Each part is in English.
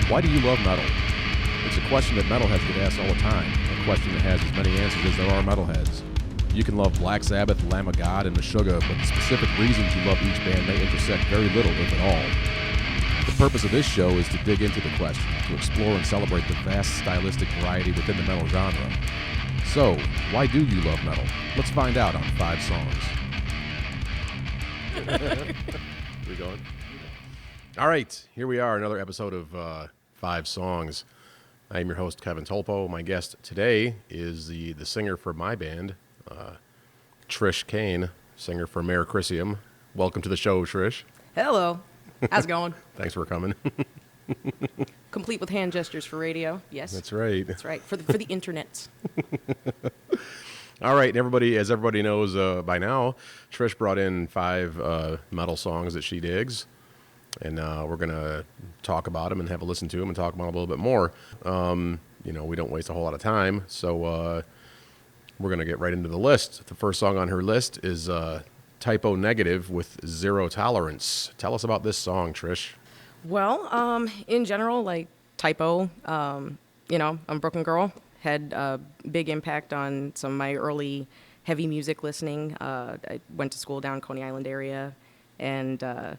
Why do you love metal? It's a question that metalheads get asked all the time, a question that has as many answers as there are metalheads. You can love Black Sabbath, Lamb of God, and Meshuggah, but the specific reasons you love each band may intersect very little, if at all. The purpose of this show is to dig into the question, to explore and celebrate the vast stylistic variety within the metal genre. So, why do you love metal? Let's find out on 5 songs. We going? All right, here we are, another episode of 5 Songs. I am your host, Kevin Tulppo. My guest today is the singer for my band, Trish Kane, singer for Mare Crisium. Welcome to the show, Trish. Hello. How's it going? Thanks for coming. Complete with hand gestures for radio. Yes. That's right. That's right. For the internet. All right, everybody. As everybody knows by now, Trish brought in 5 metal songs that she digs, and we're gonna talk about them and have a listen to them and talk about them a little bit more. We don't waste a whole lot of time, so we're gonna get right into the list. The first song on her list is Typo Negative with Zero Tolerance. Tell us about this song, Trish. Well, in general, like Typo, I'm a Brooklyn girl. Had a big impact on some of my early heavy music listening. I went to school down Coney Island area, and I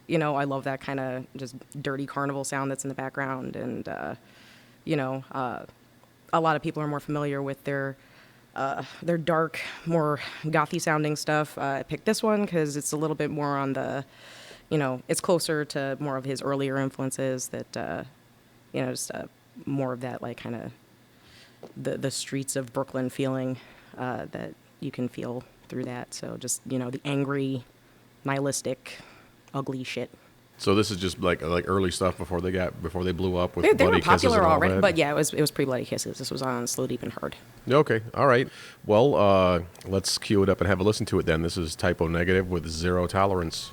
love that kind of just dirty carnival sound that's in the background. And a lot of people are more familiar with their dark, more gothy sounding stuff. I picked this one because it's a little bit more on the, it's closer to more of his earlier influences that, just more of that like kind of the streets of Brooklyn feeling that you can feel through that. So just, the angry, nihilistic, ugly shit. So this is just like early stuff before they blew up with they Bloody were popular Kisses and all already, that? but yeah, it was pre Bloody Kisses. This was on Slow, Deep, and Hard. Okay, all right. Well, let's cue it up and have a listen to it then. This is Typo Negative with Zero Tolerance.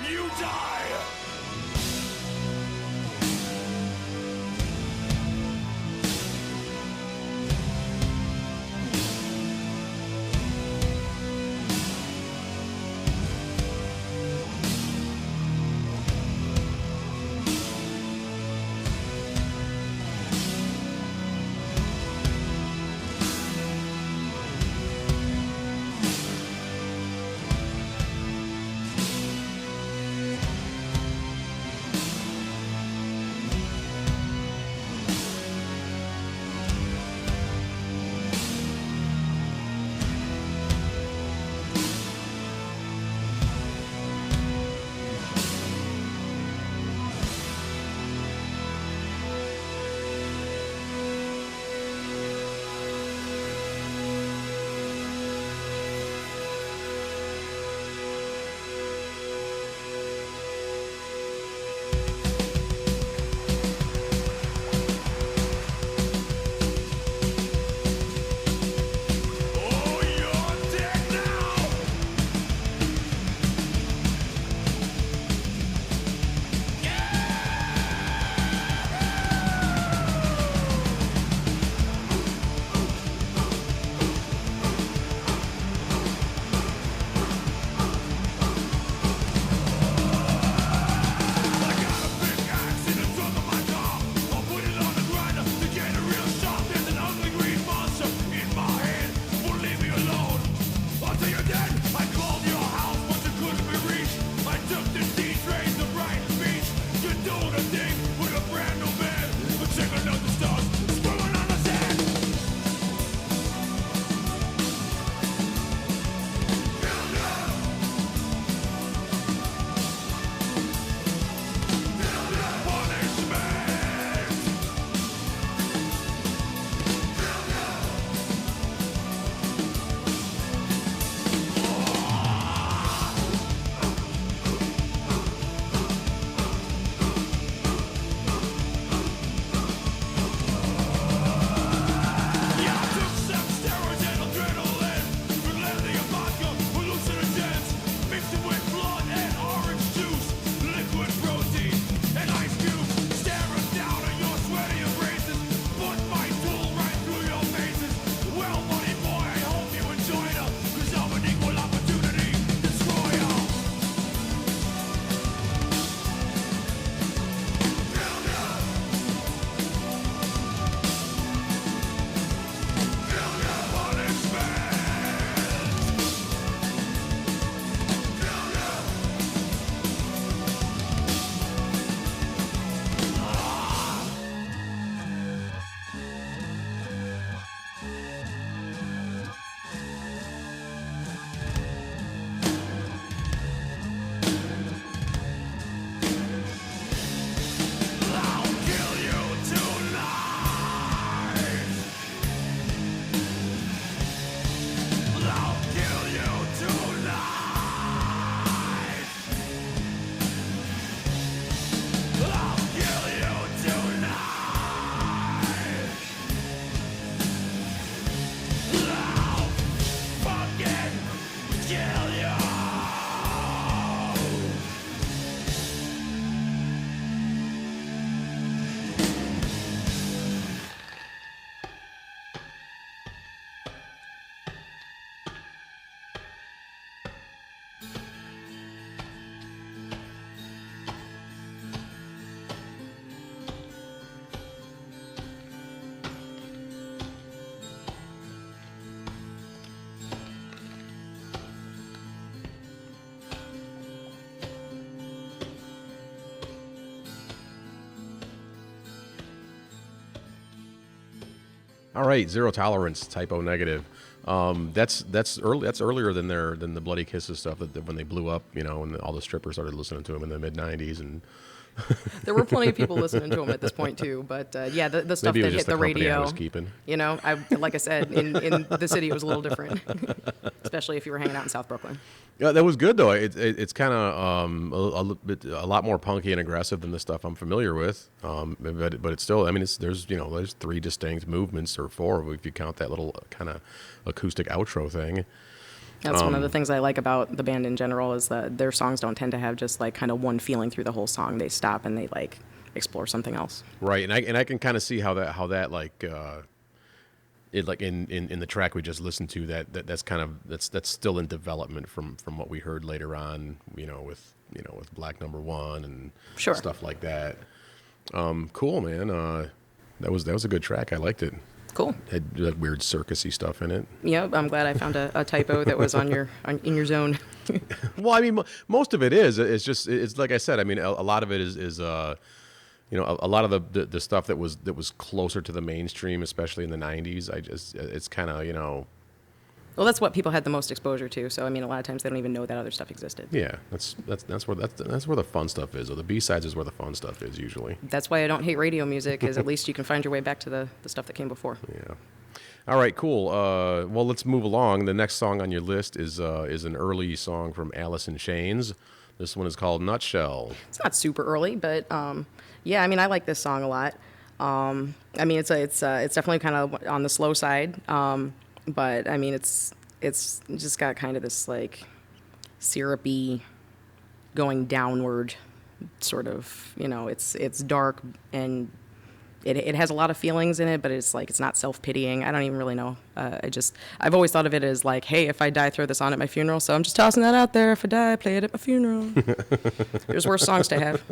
You die! All right, Zero Tolerance, Typo Negative. That's earlier than the Bloody Kisses stuff that when they blew up, you know, and all the strippers started listening to them in the mid '90s, and There were plenty of people listening to him at this point too, but yeah, the stuff maybe it that was hit just the company I radio, was keeping. you know, like I said, in the city it was a little different, especially if you were hanging out in South Brooklyn. Yeah, that was good though. It's kind of a lot more punky and aggressive than the stuff I'm familiar with. But it's still, I mean, there's 3 distinct movements, or 4 if you count that little kind of acoustic outro thing. That's one of the things I like about the band in general, is that their songs don't tend to have just like kind of one feeling through the whole song. They stop and they like explore something else. Right, and I can kind of see how that like it, like in the track we just listened to, that's still in development from what we heard later on, with Black Number One and Sure. stuff like that. Cool, man. That was a good track. I liked it. Cool. Had like weird circusy stuff in it. Yep, I'm glad I found a typo that was in your zone. Well, I mean, most of it is. It's like I said. I mean, a lot of it is a lot of the stuff that was closer to the mainstream, especially in the '90s. It's kind of Well, that's what people had the most exposure to. So I mean, a lot of times they don't even know that other stuff existed. Yeah, that's where the fun stuff is. Or the B-sides is where the fun stuff is usually. That's why I don't hate radio music, is at least you can find your way back to the stuff that came before. Yeah. All right, cool. Well, let's move along. The next song on your list is an early song from Alice in Chains. This one is called Nutshell. It's not super early, but yeah, I mean, I like this song a lot. I mean, it's definitely kind of on the slow side, but I mean, it's just got kind of this like syrupy, going downward sort of. It's dark and it has a lot of feelings in it, but it's like it's not self-pitying. I don't even really know. I've always thought of it as like, hey, if I die, throw this on at my funeral. So I'm just tossing that out there. If I die, play it at my funeral. There's worse songs to have.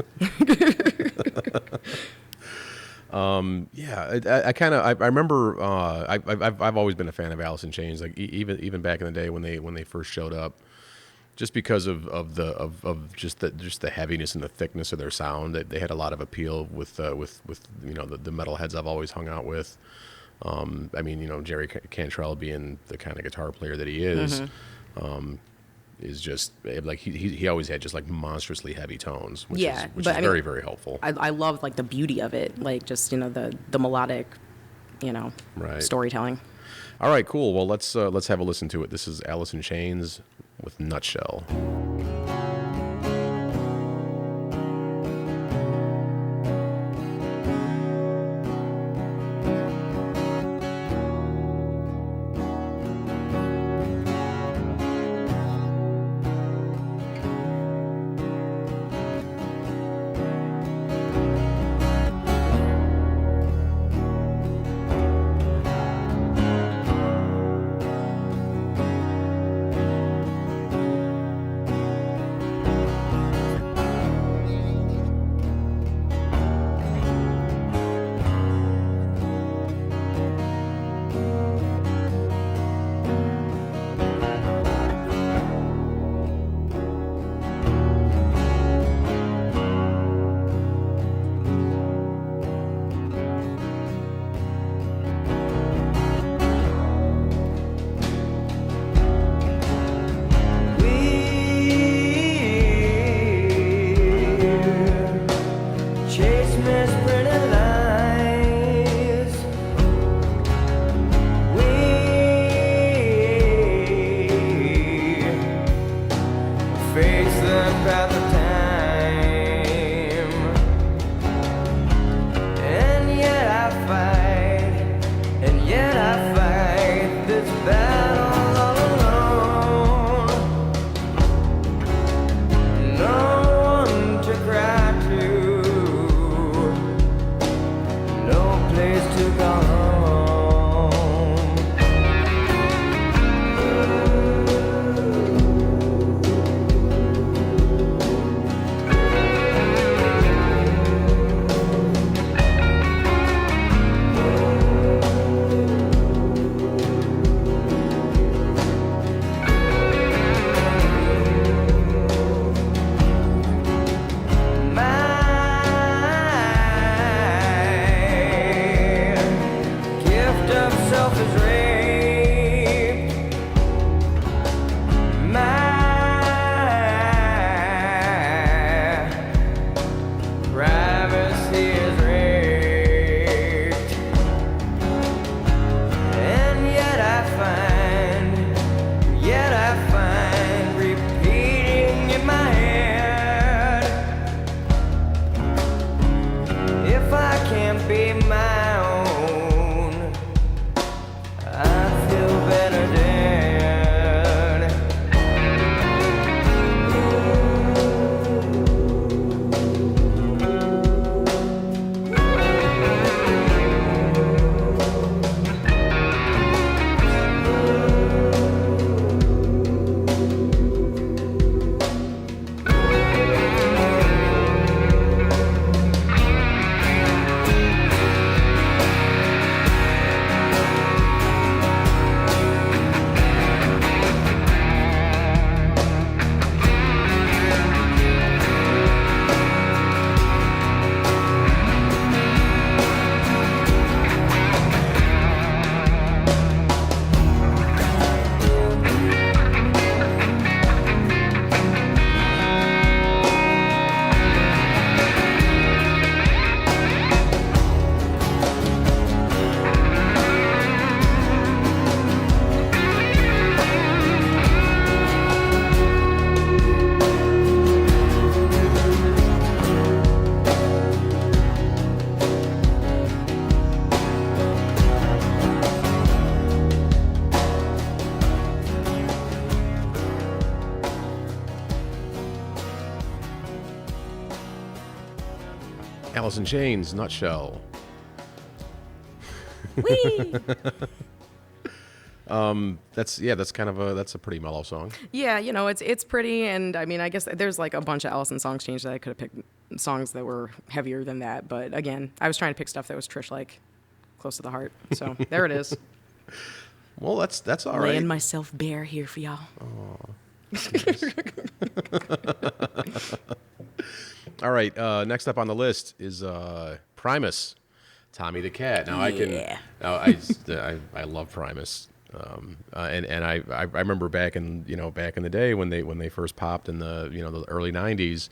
Yeah, I remember. I've always been a fan of Alice in Chains. Like even back in the day when they first showed up, just because of just the heaviness and the thickness of their sound. They had a lot of appeal with the metalheads I've always hung out with. I mean, Jerry Cantrell being the kind of guitar player that he is. Mm-hmm. Is just like he always had just like monstrously heavy tones, which Yeah, is but I mean, very, very helpful. I love like the beauty of it, like just the melodic, Right. storytelling. All right, cool. Well, let's have a listen to it. This is Alice in Chains with Nutshell. Alice in Chains, Nutshell. Whee! That's kind of that's a pretty mellow song. Yeah, you know, it's pretty, and I mean, I guess there's like a bunch of Allison songs changed that I could have picked songs that were heavier than that, but again, I was trying to pick stuff that was Trish-like, close to the heart. So there it is. Well, that's all right. Laying myself bare here for y'all. All right, next up on the list is Primus, Tommy the Cat. Now I love Primus. And I remember back in the day when they first popped in the early 90s,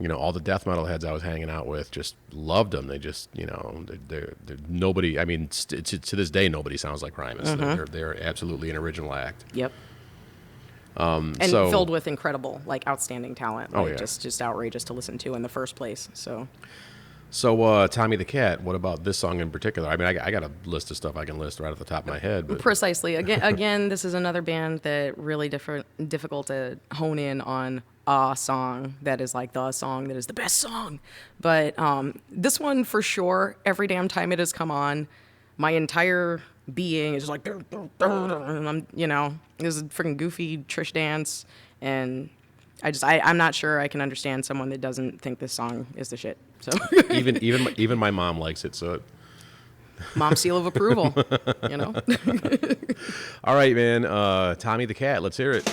all the death metal heads I was hanging out with just loved them. They just they're nobody. I mean, to this day nobody sounds like Primus. Mm-hmm. They're absolutely an original act. Yep. And filled with incredible, like, outstanding talent. Like, just outrageous to listen to in the first place. So Tommy the Cat, what about this song in particular? I mean, I got a list of stuff I can list right off the top of my head. But. Precisely. Again, this is another band that really difficult to hone in on a song that is like the song that is the best song. But this one, for sure, every damn time it has come on, my entire being is just like, and I'm, this is a freaking goofy Trish dance, and I'm not sure I can understand someone that doesn't think this song is the shit. So even my mom likes it. So mom seal of approval, All right, man. Tommy the Cat. Let's hear it.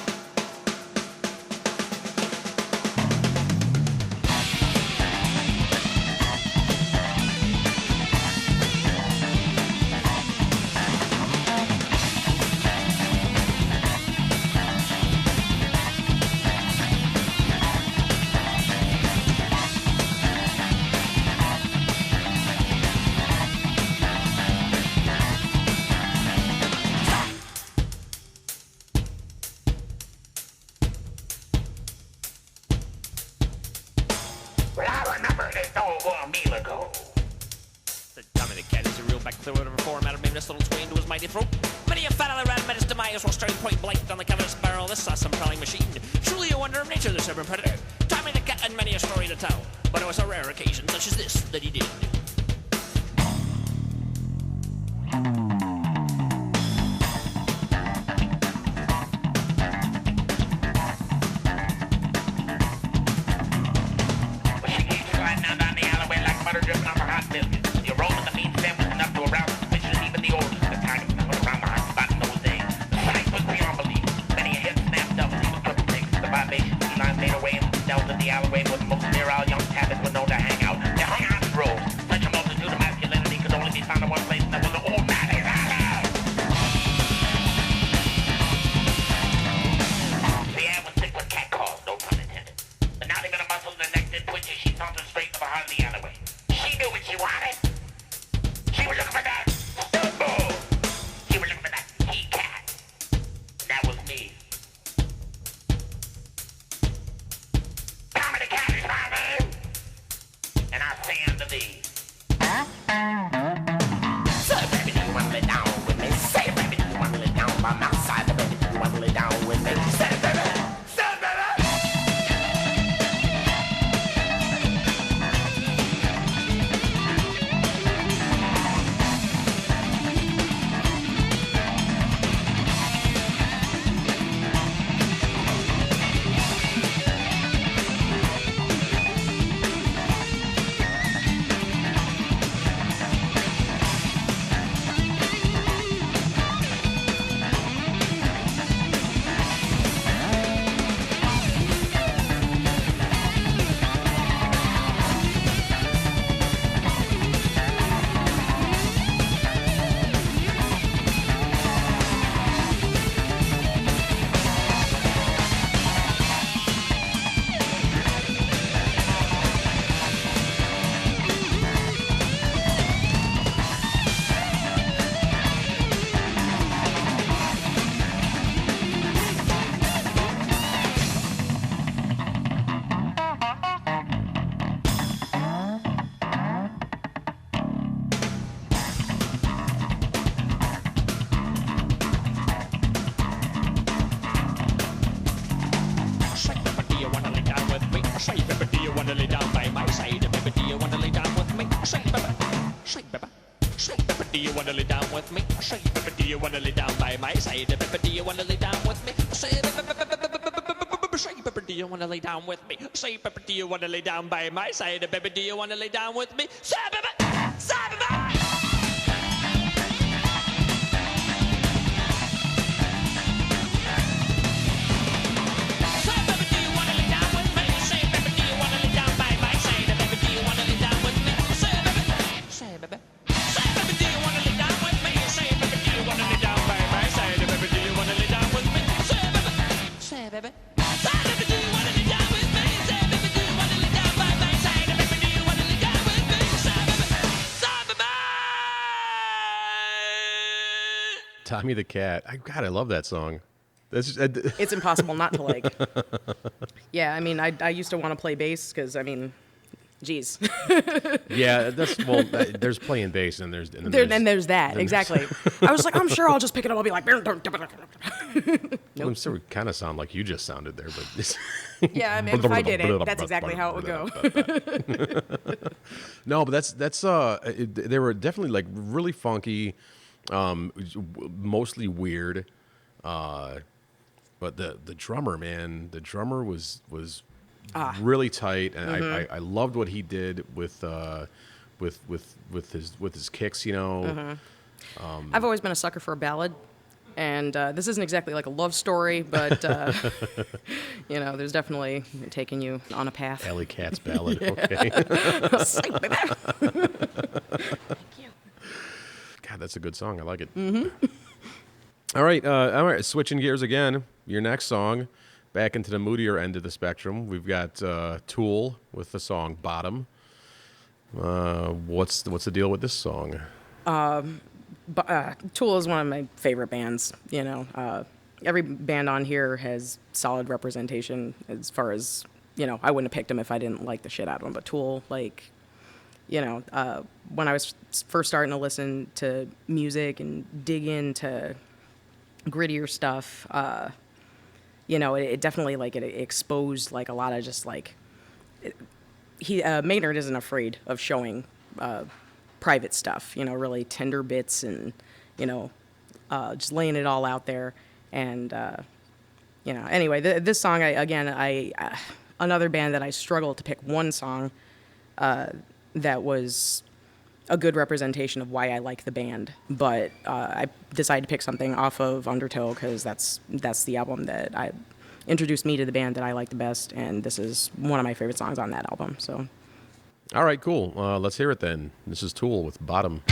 wanna lay down with me? Say, baby, do you wanna lay down by my side? Baby, do you wanna lay down with me? Say, baby, do you wanna lay down with me? Say, baby, do you wanna lay down by my side? Baby, do you wanna lay down with me? Say, baby, say, baby. Tommy the Cat. God, I love that song. That's just, It's impossible not to like. Yeah, I mean, I used to want to play bass because, I mean, geez. yeah, that's well. There's playing bass and there's there's that exactly. I was like, I'm sure I'll just pick it up. I'll be like, I'm sure we kind of sound like you just sounded there, but yeah, I mean, if I did it, that's exactly how it would go. No, but that's they were definitely like really funky, mostly weird, but the drummer, man, the drummer was really tight, and I loved what he did with his kicks, you know. I've always been a sucker for a ballad, and this isn't exactly like a love story, but you know, there's definitely taking you on a path. Alley Cat's ballad, okay. Thank you. God, that's a good song. I like it. All right. Switching gears again. Your next song, back into the moodier end of the spectrum. We've got Tool with the song "Bottom." What's the deal with this song? Tool is one of my favorite bands. You know, every band on here has solid representation. As far as, you know, I wouldn't have picked them if I didn't like the shit out of them. But Tool, like, you know, when I was first starting to listen to music and dig into grittier stuff, you know, it definitely, like, it exposed, like, a lot of just, like, Maynard isn't afraid of showing private stuff, you know, really tender bits and, you know, just laying it all out there. And, you know, anyway, this song, I another band that I struggled to pick one song that was a good representation of why I like the band, but I decided to pick something off of Undertow because that's the album that introduced me to the band that I like the best, and this is one of my favorite songs on that album. So, all right, cool. Let's hear it then. This is Tool with "Bottom."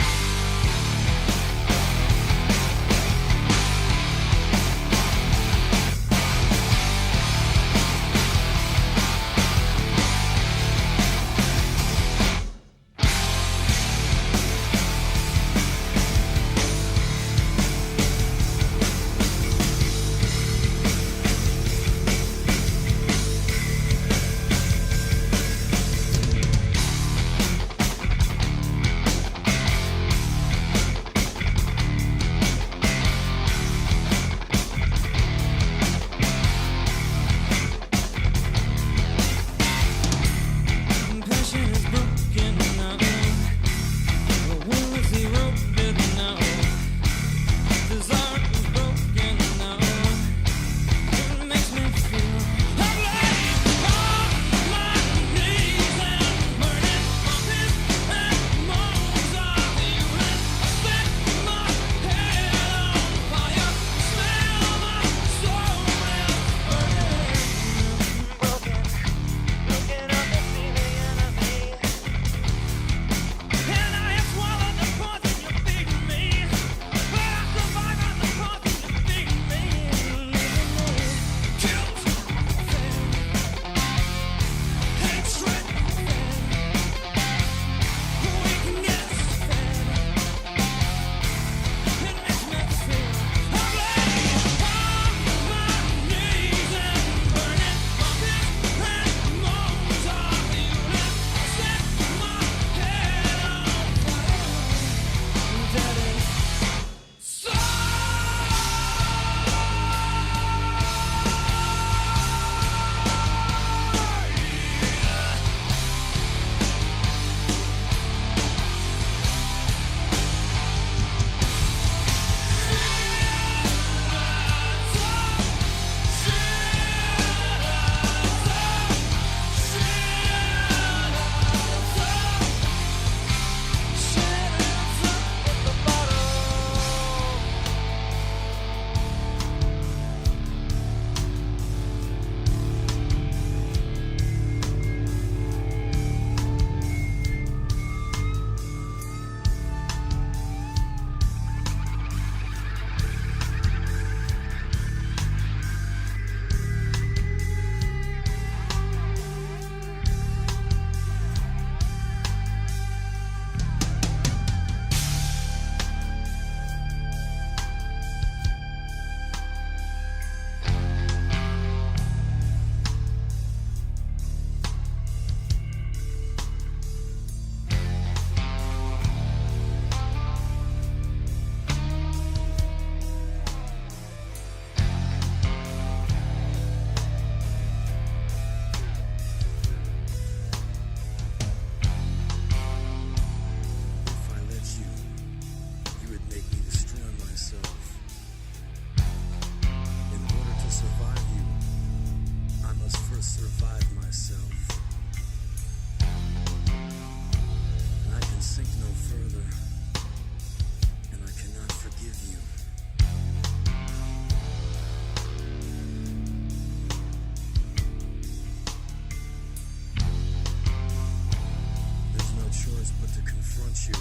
choice but to confront you,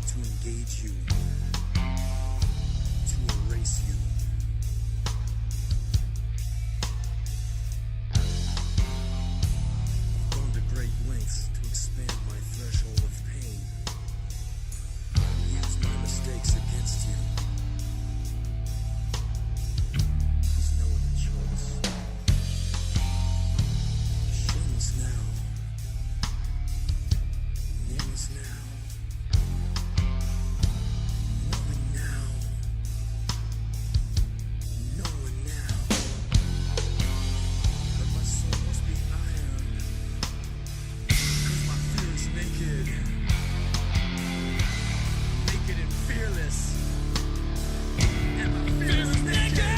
to engage you, to erase you. I've gone to great lengths to expand my threshold of pain, use my mistakes against you. There's no other choice. Shun us now. Name us now. Knowing now. Knowing now. But my soul must be iron. 'Cause my fear is naked. Naked and fearless. And my fear is naked.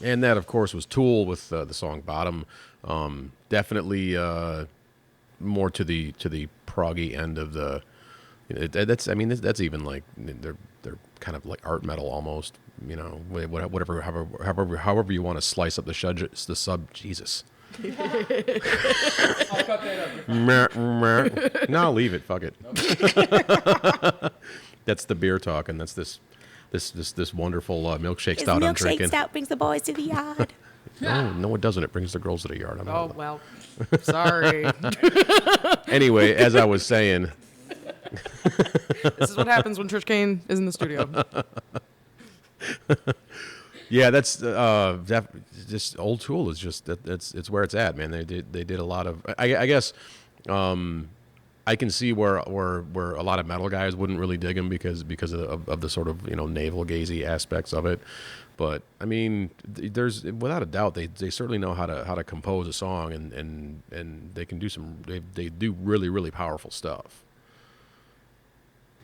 And that, of course, was Tool with the song "Bottom." Definitely more to the proggy end of the. That's even like they're kind of like art metal almost. You know, whatever, however you want to slice up the sub. Jesus. I'll cut that up. No, leave it. Fuck it. That's the beer talk, and that's this wonderful milkshake stout I'm drinking. Milkshake stout brings the boys to the yard. No, it doesn't. It brings the girls to the yard. Oh, well. Sorry. Anyway, as I was saying. This is what happens when Trish Kane is in the studio. Yeah, that's just old Tool is just it's where it's at, man. They did a lot of I guess I can see where a lot of metal guys wouldn't really dig them because of the sort of navel gazy aspects of it. But I mean, there's without a doubt they certainly know how to compose a song and they can do they do really, really powerful stuff.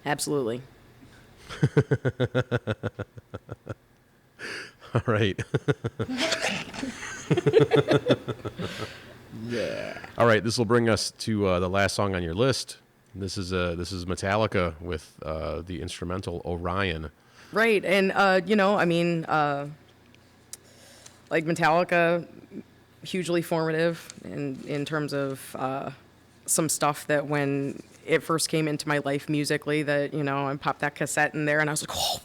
Absolutely. All right. Yeah. All right. This will bring us to the last song on your list. This is Metallica with the instrumental Orion. Right, and like Metallica, hugely formative in terms of some stuff that when it first came into my life musically, that, you know, I popped that cassette in there and I was like, oh,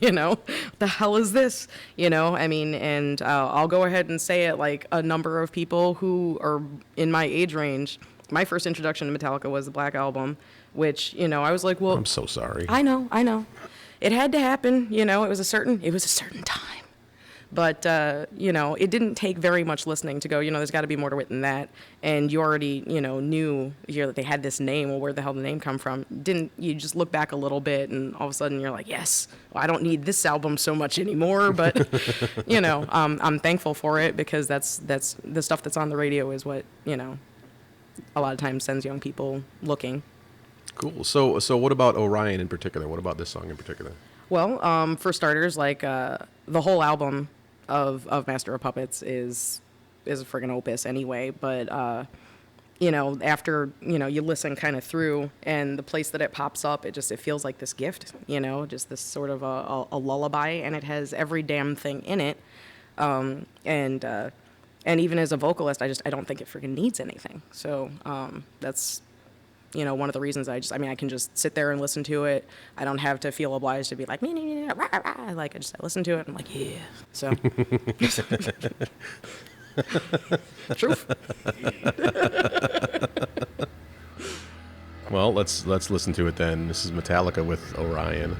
you know, what the hell is this? You know, I mean, and I'll go ahead and say it, like a number of people who are in my age range, my first introduction to Metallica was the Black Album, which, you know, I was like, well, I'm so sorry. I know. It had to happen, you know, it was a certain time. But, you know, it didn't take very much listening to go, you know, there's got to be more to it than that. And you already, you know, knew here that they had this name. Well, where the hell did the name come from? You just look back a little bit and all of a sudden you're like, yes, well, I don't need this album so much anymore. But, you know, I'm thankful for it because that's the stuff that's on the radio is what, you know, a lot of times sends young people looking. Cool. So what about Orion in particular? What about this song in particular? Well, for starters, like the whole album of Master of Puppets is a friggin' opus anyway. But you know, after, you know, you listen kind of through, and the place that it pops up, it feels like this gift, you know, just this sort of a lullaby, and it has every damn thing in it. And even as a vocalist, I don't think it freaking needs anything. So that's, you know, one of the reasons I can just sit there and listen to it. I don't have to feel obliged to be like, rah, rah, rah. Like, I listen to it and I'm like, yeah. So, truth. Well, let's listen to it then. This is Metallica with Orion.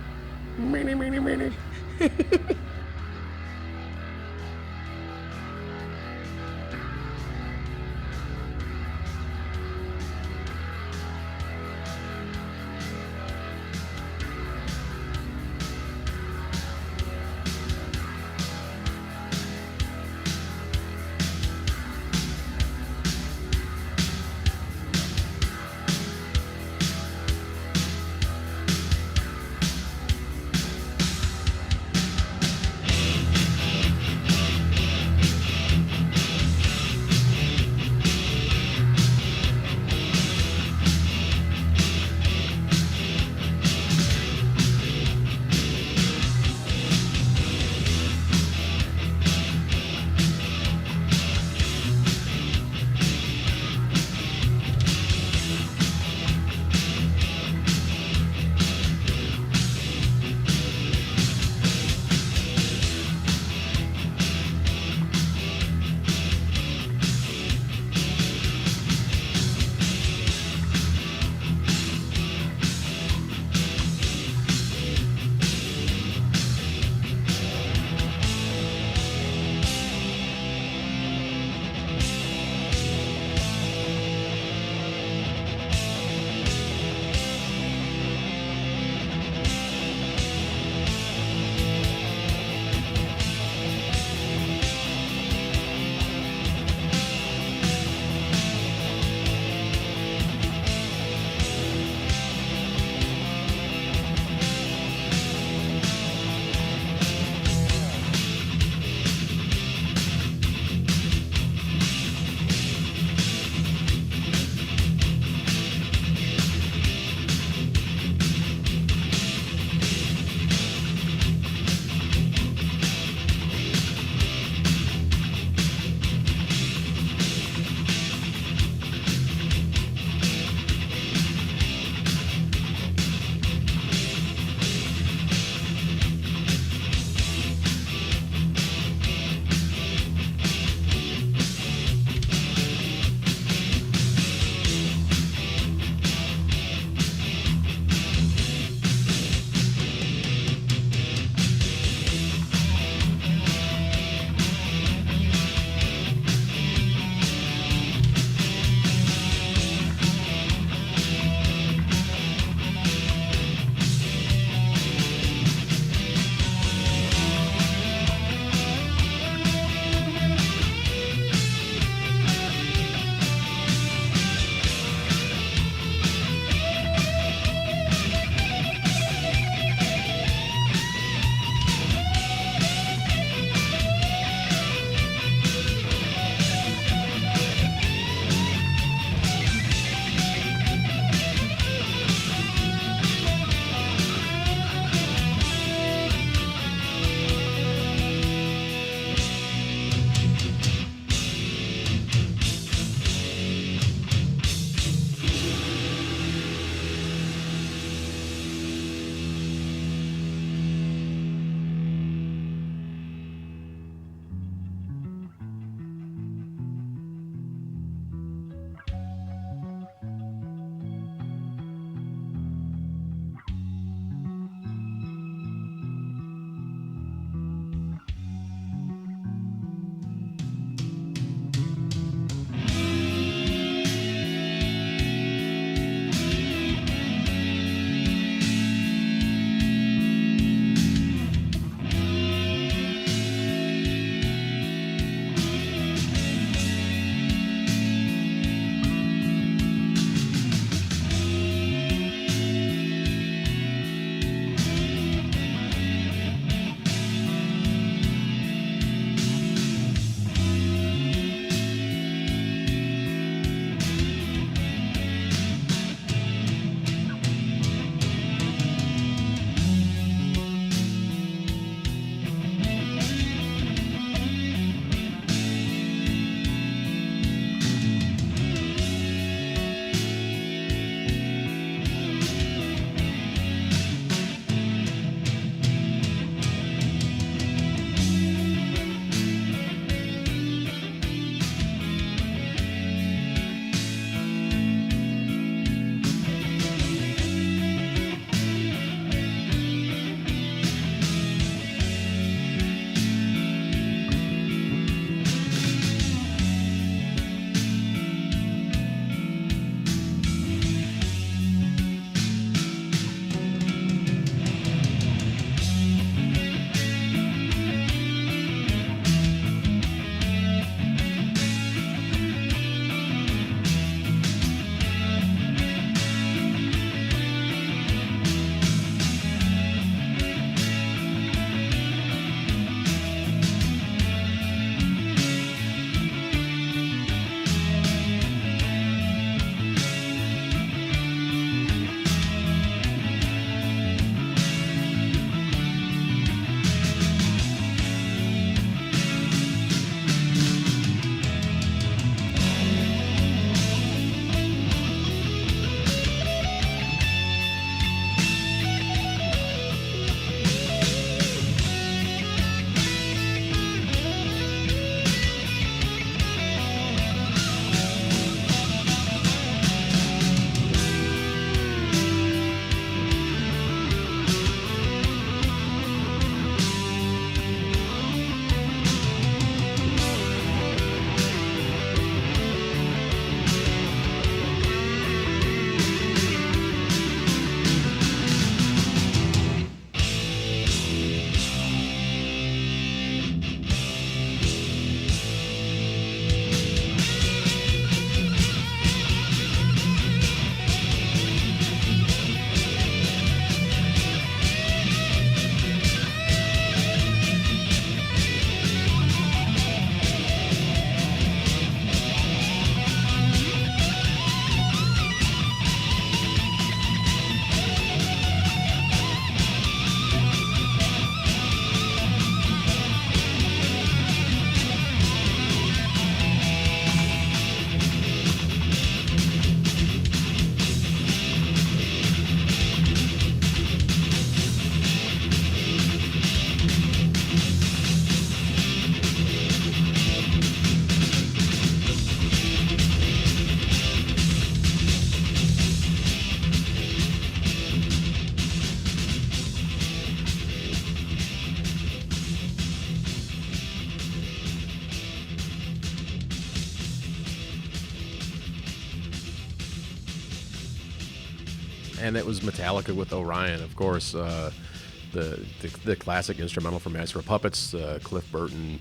And it was Metallica with Orion, of course. The classic instrumental from Master of Puppets, Cliff Burton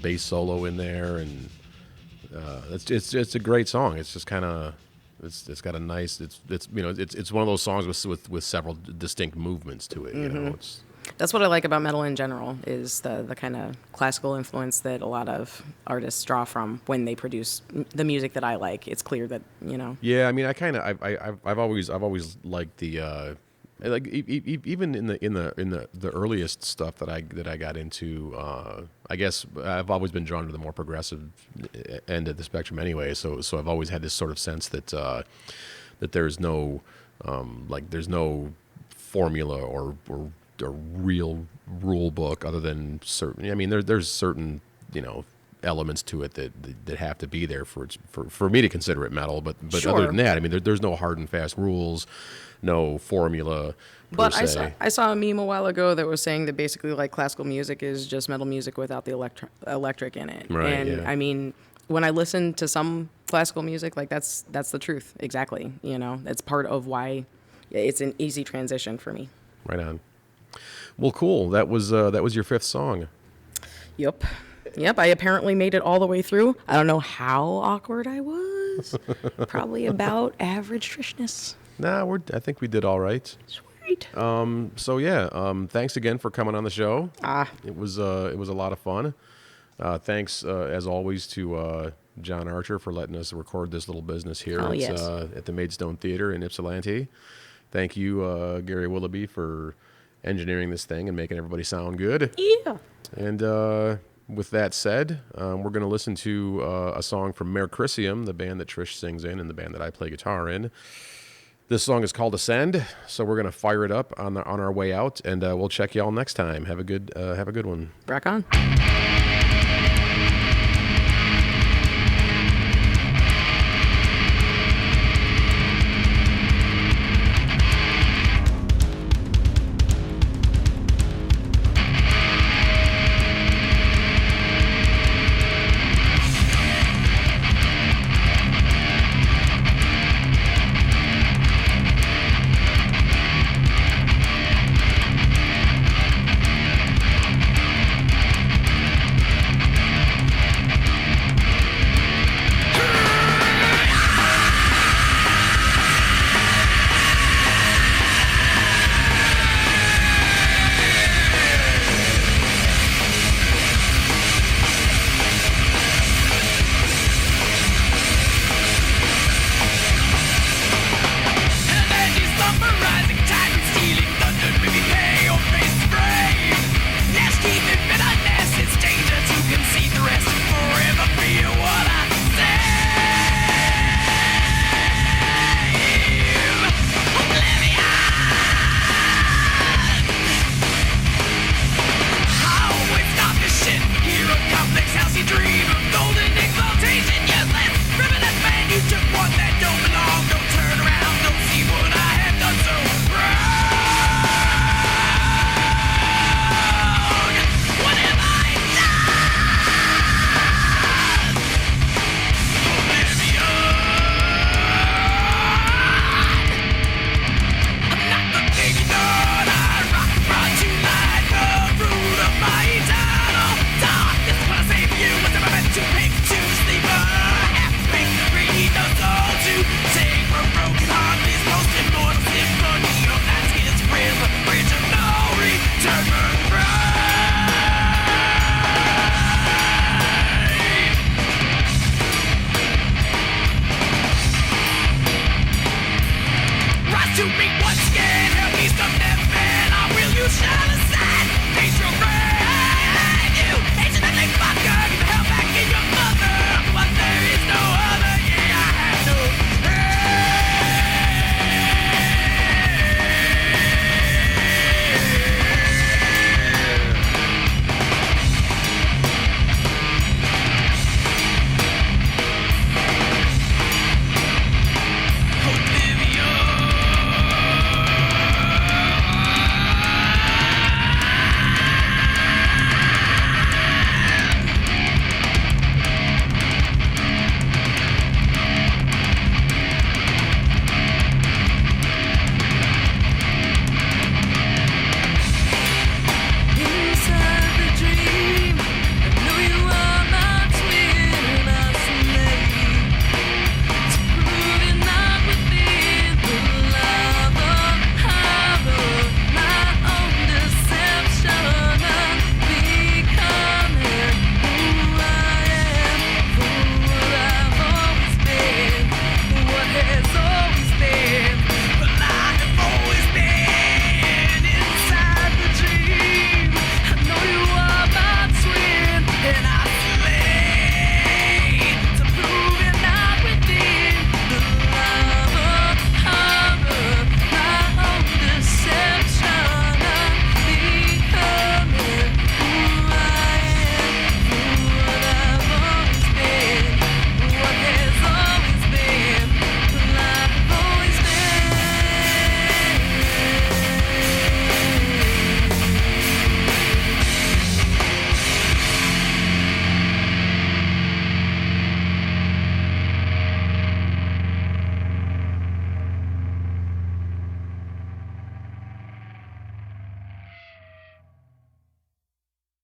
bass solo in there, and it's a great song. It's just kind of it's got a nice it's one of those songs with several distinct movements to it. You know, That's what I like about metal in general, is the kind of classical influence that a lot of artists draw from when they produce the music that I like. It's clear that, you know. Yeah, I mean, I've always liked the like even in the earliest stuff that I got into. I guess I've always been drawn to the more progressive end of the spectrum anyway. So I've always had this sort of sense that that there's no there's no formula or a real rule book other than certain. I mean, there's certain elements to it that have to be there for me to consider it metal. But Sure. other than that, I mean, there's no hard and fast rules, no formula. But per se. I saw a meme a while ago that was saying that basically like classical music is just metal music without the electric in it. Right, And yeah. I mean, when I listen to some classical music, like that's the truth. Exactly. That's part of why it's an easy transition for me. Right on. Well, cool. That was your fifth song. Yep. I apparently made it all the way through. I don't know how awkward I was. Probably about average Trishness. Nah, I think we did all right. Sweet. So yeah, thanks again for coming on the show. It was a lot of fun. Thanks as always to John Archer for letting us record this little business here Oh, yes. at the Maidstone Theatre in Ypsilanti. Thank you, Gary Willibey, for engineering this thing and making everybody sound good. Yeah. And with that said, we're going to listen to a song from Mare Crisium, the band that Trish sings in and the band that I play guitar in. This song is called Ascend, so we're going to fire it up on our way out, and we'll check y'all next time. Have a good one. Rock on.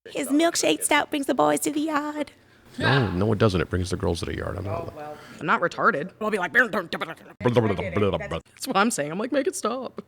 His milkshake stout brings the boys to the yard. No, it doesn't. It brings the girls to the yard. I'm not. I'm not retarded. I'll be like, that's what I'm saying. I'm like, make it stop.